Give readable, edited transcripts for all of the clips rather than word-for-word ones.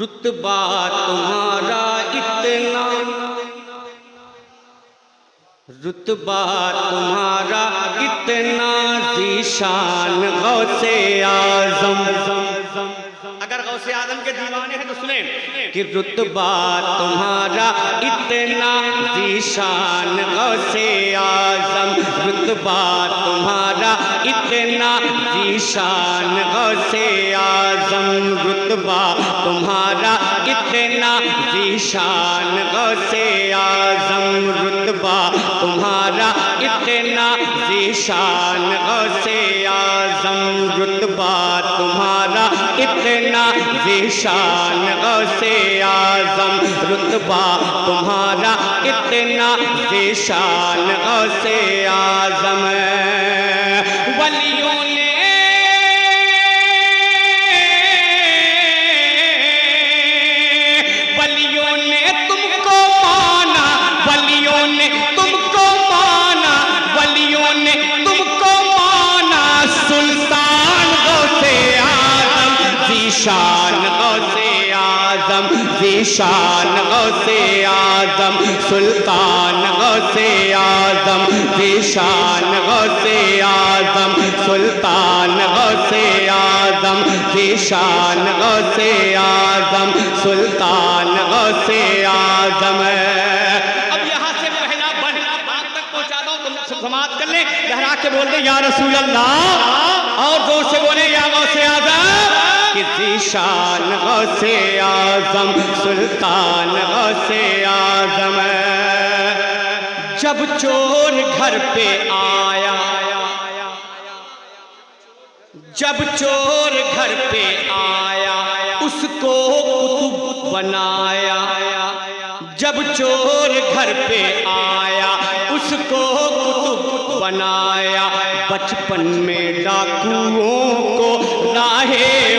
رتبہ تمہارا اتنا، رتبہ تمہارا اتنا ذیشان غوث اعظم. اگر غوث اعظم کے دیوانے ہیں تو سنیں کہ رتبہ تمہارا اتنا ذیشان غوث اعظم، رتبہ تمہارا اتنا ذیشان غوث اعظم، رتبہ تمہارا اتنا ذیشان غوث اعظم، رتبہ تمہارا اتنا ذیشان غوث اعظم، رتبہ تمہارا اتنا ذیشان غوث اعظم، رتبہ تمہارا اتنا ذیشان غوث اعظم. ولیوں نے تم کو مانا، ولیوں نے تم کو مانا، ولیوں نے تم کو مانا، سلطان غوث اعظم، ذیشان غوث اعظم، ذیشان غوث اعظم، سلطان غوث اعظم، ذیشان غوث اعظم، سلطان غوث اعظم، ذیشان غوث اعظم، سلطان غوث اعظم. اب یہاں سے پہلا بڑھ آپ تک پہنچا دو، تم سماعت کر لیں، لہرا کے بول دیں یا رسول اللہ، اور زور سے بولیں یا غوث اعظم. کہ ذیشان غوث اعظم، سلطان غوث اعظم. جب چور گھر پہ آیا، جب چور گھر پہ آیا، اس کو قطب بنایا. جب چور گھر پہ آیا، اس کو قطب بنایا. بچپن میں ڈاکوؤں کو راہ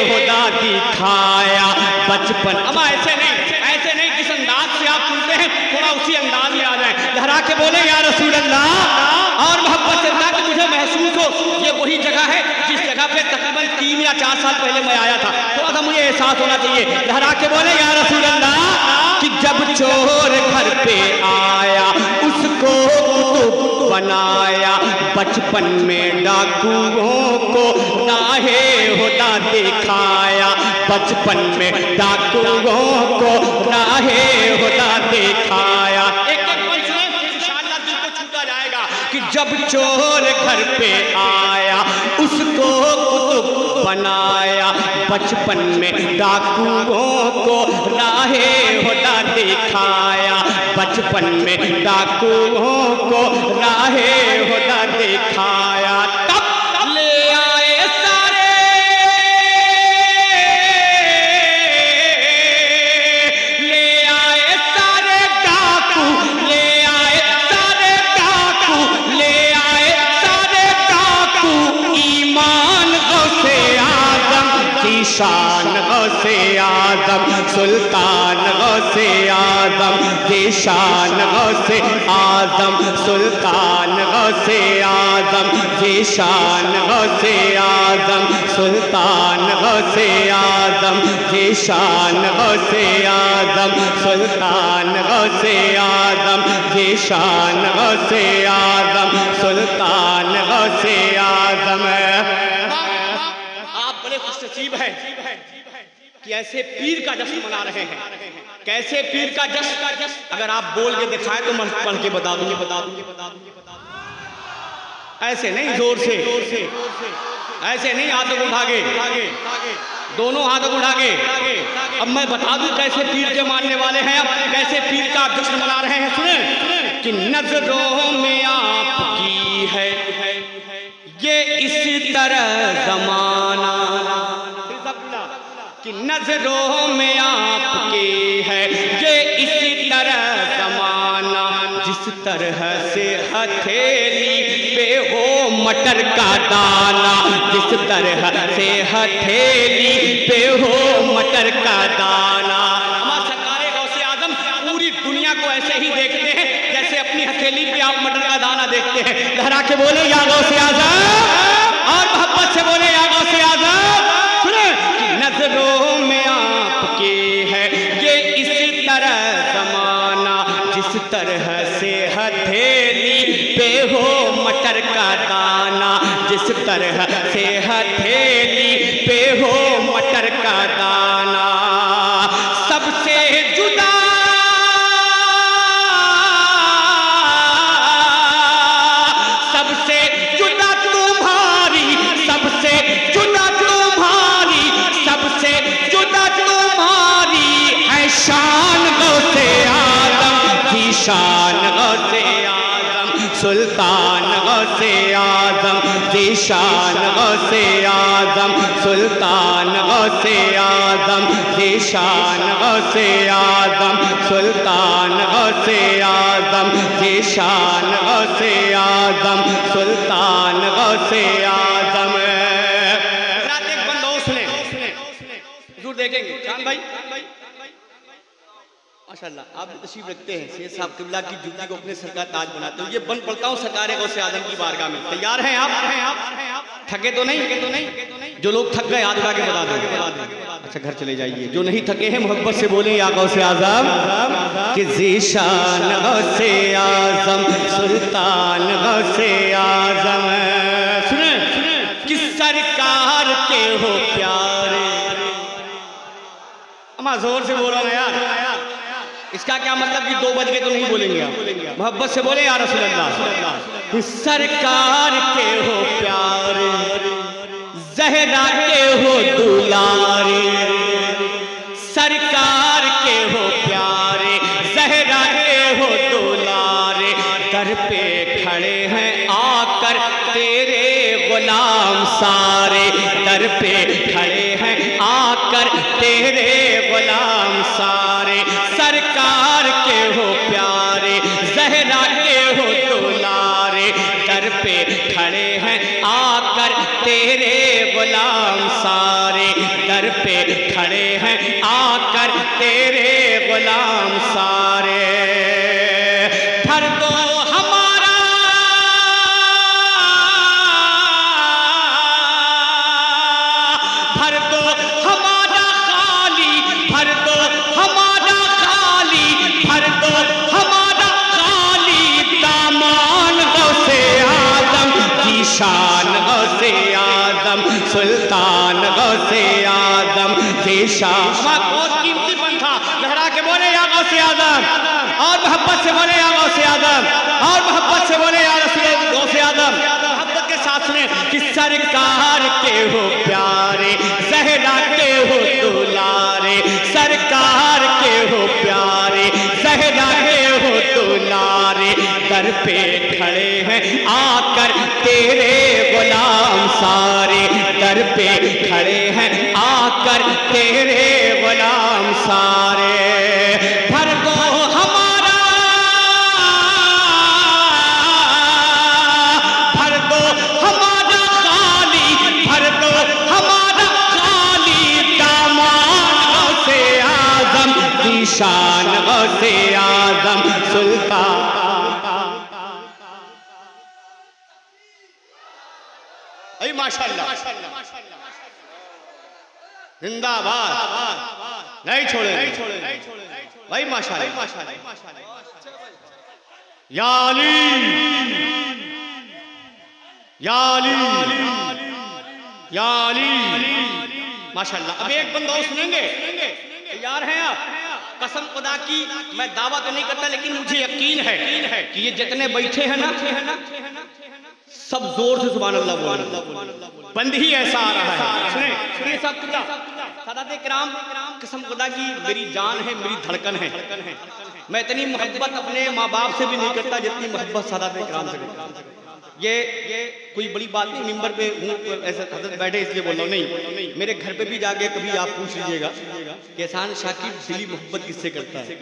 ہدا دکھایا. بچپن اب ایسے نہیں جس انداز سے آپ سنتے ہیں تھوڑا اسی انداز میں آ جائیں، لہرا کے بولیں یا رسول اللہ، اور محبت سے کہ مجھے محسوس ہو یہ وہی جگہ ہے جس جگہ پہ تقریباً 3 یا 4 سال پہلے میں آیا تھا. تھوڑا سا مجھے احساس ہونا چاہیے، لہرا کے بولیں یا رسول اللہ. کہ جب چور گھر پہ آیا، اس کو قطب بنایا. بچپن میں ڈاکوؤں کو راہ ہدا دکھایا. بچپن میں ڈاکوؤں کو راہ ہدا دکھایا. ایک پل سنیں انشاءاللہ دل کو چھوٹا جائے گا. کہ جب چور گھر پہ آیا، اس کو قطب بنایا. بچپن میں ڈاکوؤں کو راہ ہدا دکھایا. بچپن میں ڈاکوؤں کو راہ ہدا دکھایا. تب لے آئے سارے، لے آئے سارے ڈاکو، لے آئے سارے ڈاکو، لے آئے سارے ڈاکو. ایمان غوث اعظم، ذیشان غوث اعظم، سلطان غوث اعظم، ذیشان غوث اعظم، سلطان غوث اعظم، ذیشان غوث اعظم، سلطان غوث اعظم، ذیشان غوث اعظم، سلطان غوث اعظم، ذیشان غوث اعظم، سلطان غوث اعظم. آپ بڑے خوش نصیب ہیں کہ ایسے پیر کا جشن منا رہے ہیں. کیسے پیر کا جشن؟ اگر آپ بول کے دکھائیں تو میں پڑھ کے بتا دوں گی. ایسے نہیں زور سے، ایسے نہیں ہاتھوں کو اٹھا کے، دونوں ہاتھوں کو اٹھا کے. اب میں بتا دوں کیسے پیر کے ماننے والے ہیں، اب کیسے پیر کا جشن منا رہے ہیں. سنیں کہ نظروں میں آپ کی ہے یہ اس طرح زمانہ، کہ نظروں میں آپ کے ہے یہ اسی طرح زمانہ. جس طرح سے ہتھیلی پہ ہو مٹر کا دانہ، جس طرح سے ہتھیلی پہ ہو مٹر کا دانہ. ہمارا سرکار غوث اعظم پوری دنیا کو ایسے ہی دیکھتے ہیں جیسے اپنی ہتھیلی پہ آپ مٹر کا دانہ دیکھتے ہیں. لہرا کے بولے یا غوث اعظم، اور محبت سے بولے یا غوث اعظم. سنیں کہ نظروں میں آپ کے ہے مٹر کا دانا، جس طرح سے ہتھیلی پہ ہو مٹر کا دانا، سب سے جدا شان غوث اعظم سلطان غوث اعظم، ذیشان غوث اعظم سلطان غوث اعظم، ذیشان غوث اعظم سلطان غوث اعظم، ذیشان غوث اعظم سلطان غوث اعظم۔ حضرات ایک بند اور سنیں، حضور دیکھیں گے جان بھائی ماشاءاللہ آپ تشریف رکھتے ہیں، سید صاحب قبلہ کی جوتی کو اپنے سر کا تاج بناتے ہیں۔ یہ بند پڑھتا ہوں سرکار غوث اعظم کی بارگاہ میں، تیار ہیں آپ؟ تھکے تو نہیں؟ جو لوگ تھک گئے ہاتھ اٹھا کے بتا دیں، اچھا گھر چلے جائیے۔ جو نہیں تھکے ہیں محبت سے بولیں یا غوث اعظم کہ ذیشان غوث اعظم سلطان غوث اعظم، سنیں کہ سرکار کے ہو پیارے۔ اما زور سے بولو نا یار، اس کا کیا مطلب کہ 2 بج کے تو نہیں بولیں گے آپ، محبت سے بولیں یا رسول اللہ۔ سرکار کے ہو پیارے، زہرا کے ہو دلارے، سرکار کے ہو پیارے، زہرا کے ہو دلارے، در پہ کھڑے ہیں آ کر تیرے غلام سارے، در پہ کھڑے ہیں آ کر تیرے غلام سارے، سرکار کے ہو پیارے، زہرا کے ہو دلارے، در پہ کھڑے ہیں آ کر تیرے غلام سارے، در پہ کھڑے ہیں آ کر تیرے غلام سارے، بھر دو ہمارا خالی، بھر دو ہمارا خالی دامان غوث اعظم، ذیشان غوث اعظم سلطان غوث اعظم، ذیشان۔ بہت قیمتی بند تھا، لہرا کے بولے یا غوث اعظم، اور محبت سے بولے یا غوث اعظم، اور محبت سے بولے یا رسول غوث اعظم، محبت کے ساتھ سنیں کہ سرکار کے ہو پیارے، زہرا کے ہو دلارے، سرکار کے ہو پیارے، زہرا کے ہو دلارے، در پہ کھڑے ہیں آ کر تیرے غلام سارے، در پہ کھڑے ہیں آ کر تیرے غلام سارے، بھر دو ہمارا، بھر دو ہمارا خالی، بھر دو ہمارا خالی دامان غوث اعظم، ذیشان غوث اعظم سلطان۔ اے ماشاءاللہ زندہ باد، نہیں چھوڑے بھائی ماشاءاللہ، یا علی یا علی یا علی ماشاءاللہ۔ اب ایک بندہ اور سنیں گے، تیار ہیں آپ؟ قسم خدا کی میں دعویٰ تو نہیں کرتا لیکن مجھے یقین ہے کہ یہ جتنے بیٹھے ہیں نا سب زور سے سبحان اللہ بولیں، بند ہی ایسا آ رہا ہے۔ سنیں سادات کرام، قسم خدا کی میری جان ہے، میری دھڑکن ہے، میں اتنی محبت اپنے ماں باپ سے بھی نہیں کرتا جتنی محبت سادات کرام سے کرتا ہوں۔ یہ کوئی بڑی بات نہیں، ممبر پہ ہوں ایسے حضرت بیٹھے اس لیے بول رہا ہوں، نہیں میرے گھر پہ بھی جا کے کبھی آپ پوچھ لیجئے گا کہ احسان شاکر دلی محبت کس سے کرتا ہے،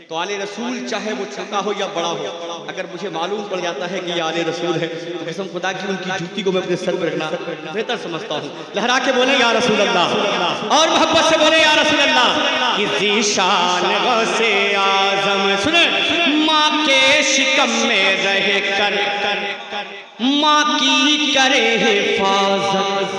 تو آل رسول چاہے وہ چھوٹا ہو یا بڑا ہو، اگر مجھے معلوم پڑ جاتا ہے کہ یہ آل رسول ہے تو قسم خدا کی ان کی جوتی کو میں اپنے سر پہ رکھنا بہتر سمجھتا ہوں۔ لہرا کے بولیں یا رسول اللہ، اور محبت سے بولیں یا رسول اللہ کہ ذیشان غوث اعظم، سنیں ماں کے شکم میں رہ کر ماں کی کرے حفاظت،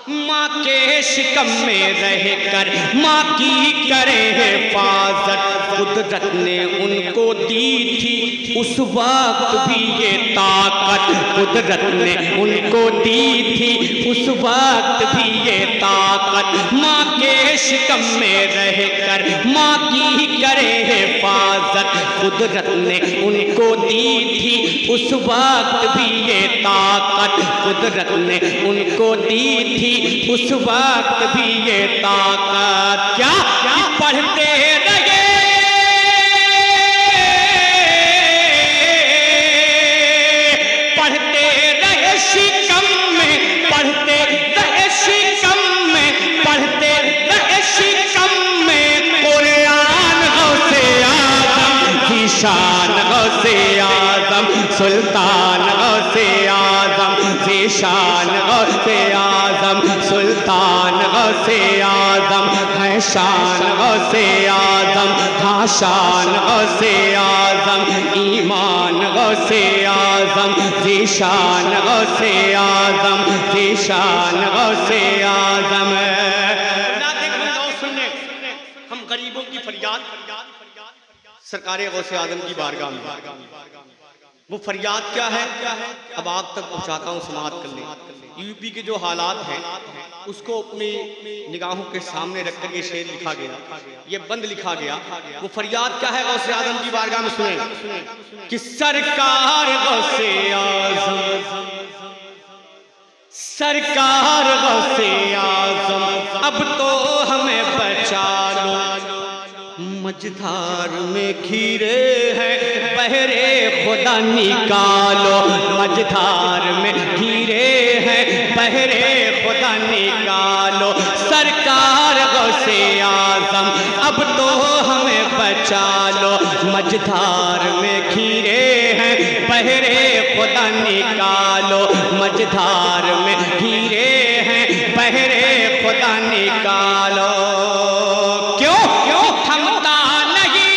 ماں کے شکم میں رہ کر ماں کی کرے حفاظت، قدرت نے ان کو دی تھی اس وقت بھی یہ طاقت، قدرت نے ان کو دی تھی اس وقت بھی یہ طاقت، ماں کے شکم میں رہ کر ماں کی کرے حفاظت، قدرت نے ان کو دی تھی اس وقت بھی یہ طاقت، قدرت نے ان کو دی تھی اس وقت بھی یہ طاقت، کیا پڑھتے رہے شکم میں، پڑھتے رہے شکم میں، پڑھتے رہے شکم میں، قرآن غوث اعظم کی شان، غوث اعظم سلطان، غوث اعظم کی شان، غوث اعظم سلطان، غوث اعظم ہے شان، غوث اعظم ہاں شان، غوث اعظم ایمان، غوث اعظم ذیشان، غوث اعظم ذیشان، غوث اعظم۔ ہم غریبوں کی فریاد سرکار غوث اعظم کی بارگاہ میں، وہ فریاد کیا ہے اب آپ تک پہنچاتا ہوں، سماعت کر لیں۔ یو پی کے جو حالات ہیں اس کو اپنی نگاہوں کے سامنے رکھ کر یہ شعر لکھا گیا، یہ بند لکھا گیا۔ وہ فریاد کیا ہے غوث اعظم کی بارگاہ میں، سنیں کہ سرکار غوث اعظم، سرکار غوث اعظم اب تو ہمیں بچا لو، مجدھار میں گھیرے ہیں بہرے خدا نکالو، مجدھار میں گھیرے ہیں بہرے خدا نکالو، سرکار غوث اعظم اب تو ہمیں بچا لو، مجدھار میں گھیرے ہیں بہرے خدا نکالو، مجدھار میں گھیرے ہیں بہرے خدا نکالو، کیوں تھمتا نہیں،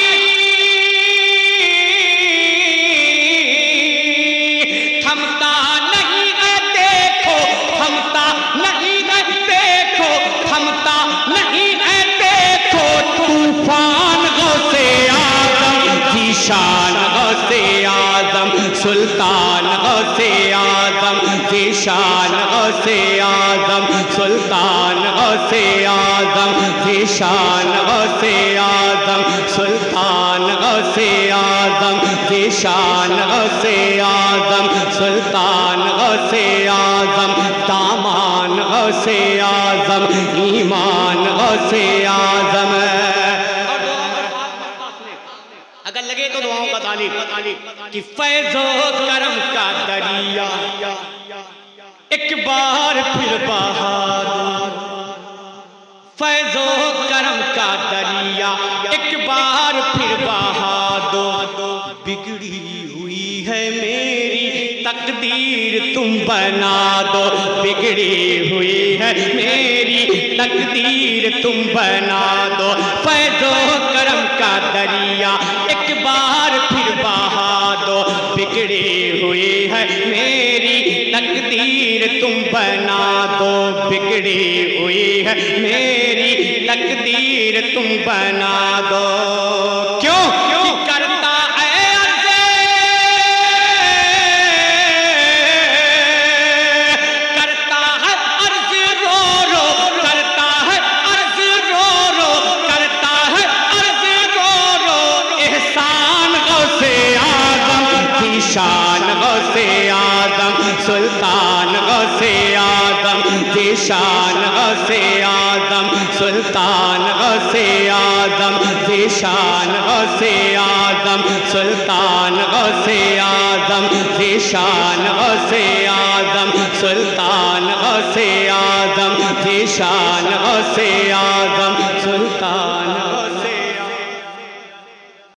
تھمتا نہیں ہے دیکھو، تھمتا نہیں ہے دیکھو، تھمتا نہیں ہے دیکھو، طوفان غوث اعظم ذیشان، غوث اعظم سلطان، غوث اعظم ذیشان، غوث اعظم سلطان، غوث اعظم ذیشان، غوث اعظم سلطان، غوث اعظم ذیشان، غوث اعظم سلطان، غوث اعظم دامان، غوث اعظم ایمان، غوث اعظم۔ اگر لگے تو دعاؤں کا تعلیم کہ فیض و کرم کا دریا ایک بار پھر بہا دو، فیض و کرم کا دریا ایک بار پھر بہا دو، بگڑی ہوئی ہے میری تقدیر تم بنا دو، بگڑی ہوئی ہے میری تقدیر تم بنا دو، فیض و کرم کا دریا ایک بار پھر بہا دو، بگڑی ہوئی ہے میری تقدیر تم بنا دو، بگڑی ہوئی ہے میری تقدیر تم بنا دو، کیوں کرتا ہے عرض، کرتا ہے عرض رو رو، کرتا ہے عرض رو رو، کرتا ہے عرض رو رو، احسان غوث اعظم ذیشان، غوث اعظم سلطان، غوث اعظم ذیشان، غوث اعظم سلطان، غوث اعظم ذیشان، غوث اعظم سلطان، غوث اعظم ذیشان، غوث اعظم سلطان، غوث اعظم ذیشان، غوث اعظم سلطان۔